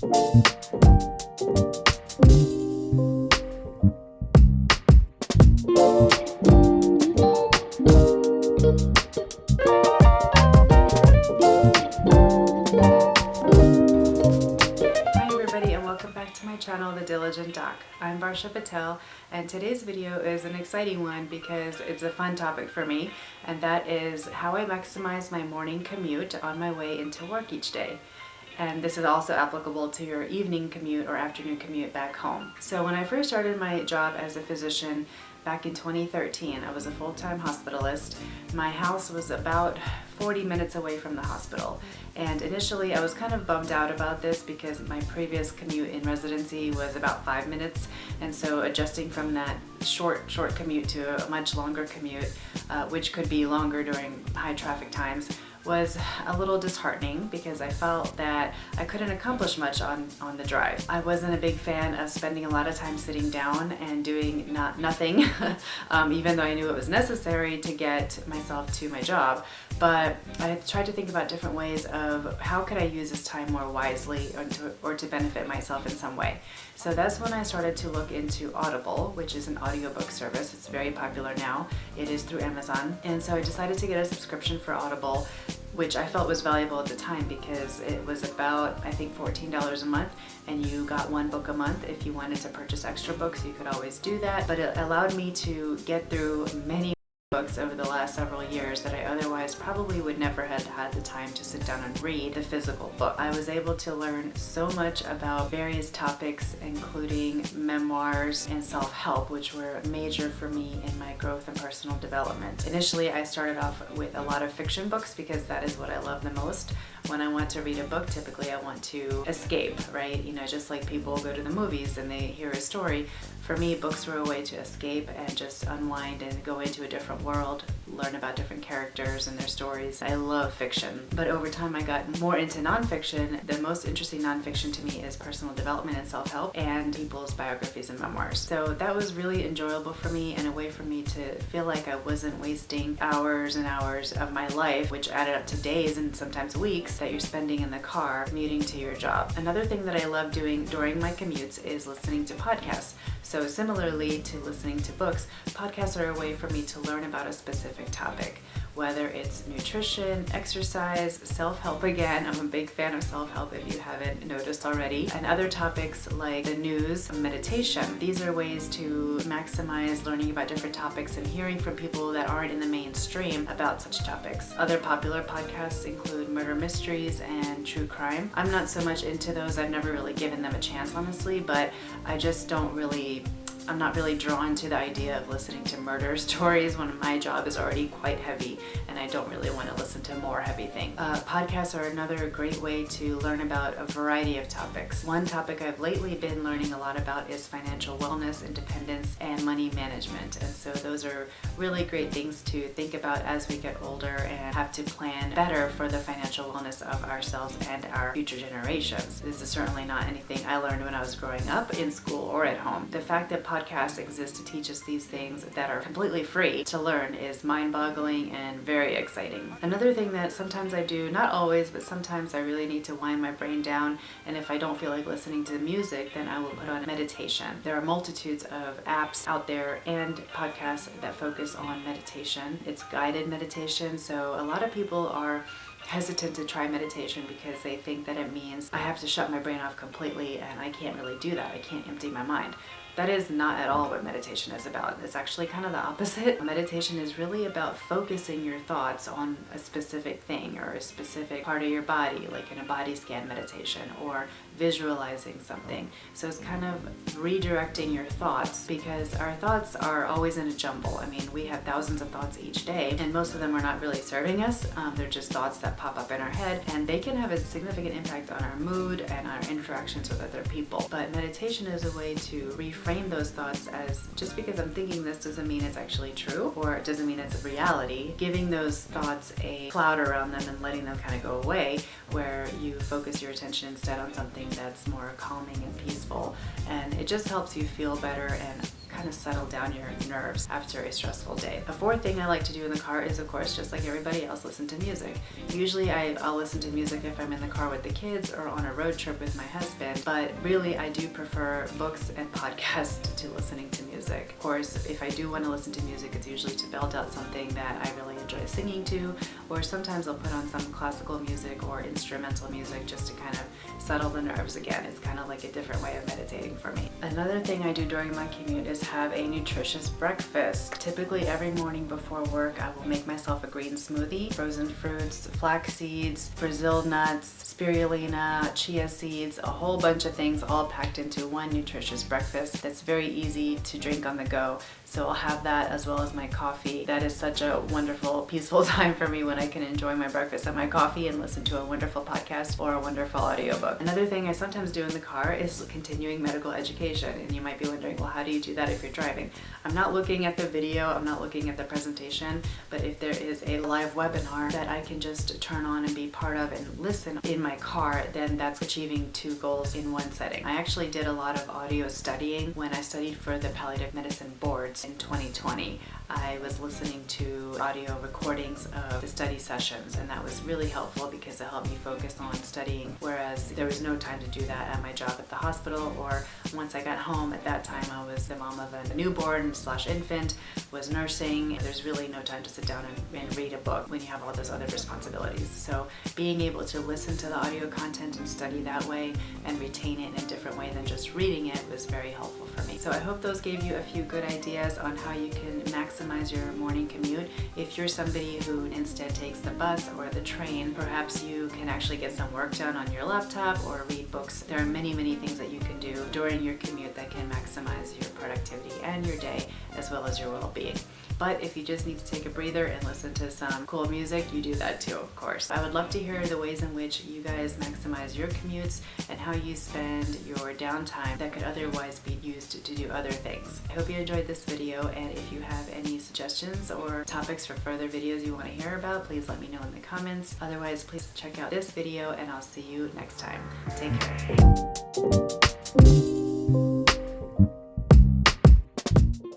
Channel, The Diligent Doc. I'm Varsha Patel, and today's video is an exciting one because it's a fun topic for me, and that is how I maximize my morning commute on my way into work each day. And this is also applicable to your evening commute or afternoon commute back home. So when I first started my job as a physician back in 2013, I was a full-time hospitalist. My house was about 40 minutes away from the hospital. And initially I was kind of bummed out about this because my previous commute in residency was about 5 minutes. And so adjusting from that short commute to a much longer commute, which could be longer during high traffic times, was a little disheartening because I felt that I couldn't accomplish much on the drive. I wasn't a big fan of spending a lot of time sitting down and doing nothing, even though I knew it was necessary to get myself to my job. But I tried to think about different ways of how could I use this time more wisely or to benefit myself in some way. So that's when I started to look into Audible, which is an audiobook service. It's very popular now. It is through Amazon. And so I decided to get a subscription for Audible, which I felt was valuable at the time because it was about, I think, $14 a month, and you got one book a month. If you wanted to purchase extra books, you could always do that. But it allowed me to get through many books over the last several years that I otherwise probably would never have had the time to sit down and read the physical book. I was able to learn so much about various topics, including memoirs and self-help, which were major for me in my growth and personal development. Initially, I started off with a lot of fiction books because that is what I love the most. When I want to read a book, typically I want to escape, right? You know, just like people go to the movies and they hear a story. For me, books were a way to escape and just unwind and go into a different world, learn about different characters and their stories. I love fiction, but over time I got more into nonfiction. The most interesting nonfiction to me is personal development and self-help and people's biographies and memoirs. So that was really enjoyable for me and a way for me to feel like I wasn't wasting hours and hours of my life, which added up to days and sometimes weeks that you're spending in the car commuting to your job. Another thing that I love doing during my commutes is listening to podcasts. So similarly to listening to books, podcasts are a way for me to learn about a specific topic, whether it's nutrition, exercise, self-help. Again, I'm a big fan of self-help if you haven't noticed already, and other topics like the news, meditation. These are ways to maximize learning about different topics and hearing from people that aren't in the mainstream about such topics. Other popular podcasts include murder mysteries and true crime. I'm not so much into those. I've never really given them a chance, honestly, but I'm not really drawn to the idea of listening to murder stories when my job is already quite heavy and I don't really want to listen to more heavy things. Podcasts are another great way to learn about a variety of topics. One topic I've lately been learning a lot about is financial wellness, independence, and money management. And so those are really great things to think about as we get older and have to plan better for the financial wellness of ourselves and our future generations. This is certainly not anything I learned when I was growing up in school or at home. The fact that podcasts exist to teach us these things that are completely free to learn is mind-boggling and very exciting. Another thing that sometimes I do, not always, but sometimes I really need to wind my brain down, and if I don't feel like listening to music, then I will put on meditation. There are multitudes of apps out there and podcasts that focus on meditation. It's guided meditation, so a lot of people are hesitant to try meditation because they think that it means I have to shut my brain off completely, and I can't really do that. I can't empty my mind. That is not at all what meditation is about. It's actually kind of the opposite. Meditation is really about focusing your thoughts on a specific thing or a specific part of your body, like in a body scan meditation, or visualizing something. So it's kind of redirecting your thoughts because our thoughts are always in a jumble. I mean, we have thousands of thoughts each day, and most of them are not really serving us. They're just thoughts that pop up in our head, and they can have a significant impact on our mood and our interactions with other people. But meditation is a way to reframe those thoughts as, just because I'm thinking this doesn't mean it's actually true, or it doesn't mean it's a reality. Giving those thoughts a cloud around them and letting them kind of go away, where you focus your attention instead on something that's more calming and peaceful. And it just helps you feel better and kind kind of settle down your nerves after a stressful day. The fourth thing I like to do in the car is, of course, just like everybody else, listen to music. Usually I'll listen to music if I'm in the car with the kids or on a road trip with my husband, but really I do prefer books and podcasts to listening to music. Of course, if I do want to listen to music, it's usually to belt out something that I really enjoy singing to, or sometimes I'll put on some classical music or instrumental music just to kind of settle the nerves again. It's kind of like a different way of meditating for me. Another thing I do during my commute is have a nutritious breakfast. Typically every morning before work, I will make myself a green smoothie, frozen fruits, flax seeds, Brazil nuts, spirulina, chia seeds, a whole bunch of things all packed into one nutritious breakfast that's very easy to drink on the go. So I'll have that as well as my coffee. That is such a wonderful, peaceful time for me when I can enjoy my breakfast and my coffee and listen to a wonderful podcast or a wonderful audiobook. Another thing I sometimes do in the car is continuing medical education. And you might be wondering, well, how do you do that if you're driving? I'm not looking at the video, I'm not looking at the presentation, but if there is a live webinar that I can just turn on and be part of and listen in my car, then that's achieving two goals in one setting. I actually did a lot of audio studying when I studied for the Palliative Medicine boards in 2020. I was listening to audio recordings of the study sessions, and that was really helpful because it helped me focus on studying, whereas there was no time to do that at my job at the hospital, or once I got home. At that time I was the mom of a newborn/infant, was nursing. There's really no time to sit down and read a book when you have all those other responsibilities. So being able to listen to the audio content and study that way and retain it in a different way than just reading it was very helpful for me. So I hope those gave you a few good ideas on how you can maximize your morning commute. If you're somebody who instead takes the bus or the train, perhaps you can actually get some work done on your laptop or read books. There are many things that you can do during your commute that can maximize your productivity and your day as well as your well-being. But if you just need to take a breather and listen to some cool music, you do that too, of course. I would love to hear the ways in which you guys maximize your commutes and how you spend your downtime that could otherwise be used to do other things. I hope you enjoyed this video, and if you have any suggestions or topics for further videos you want to hear about, please let me know in the comments. Otherwise, please check out this video and I'll see you next time. Take care.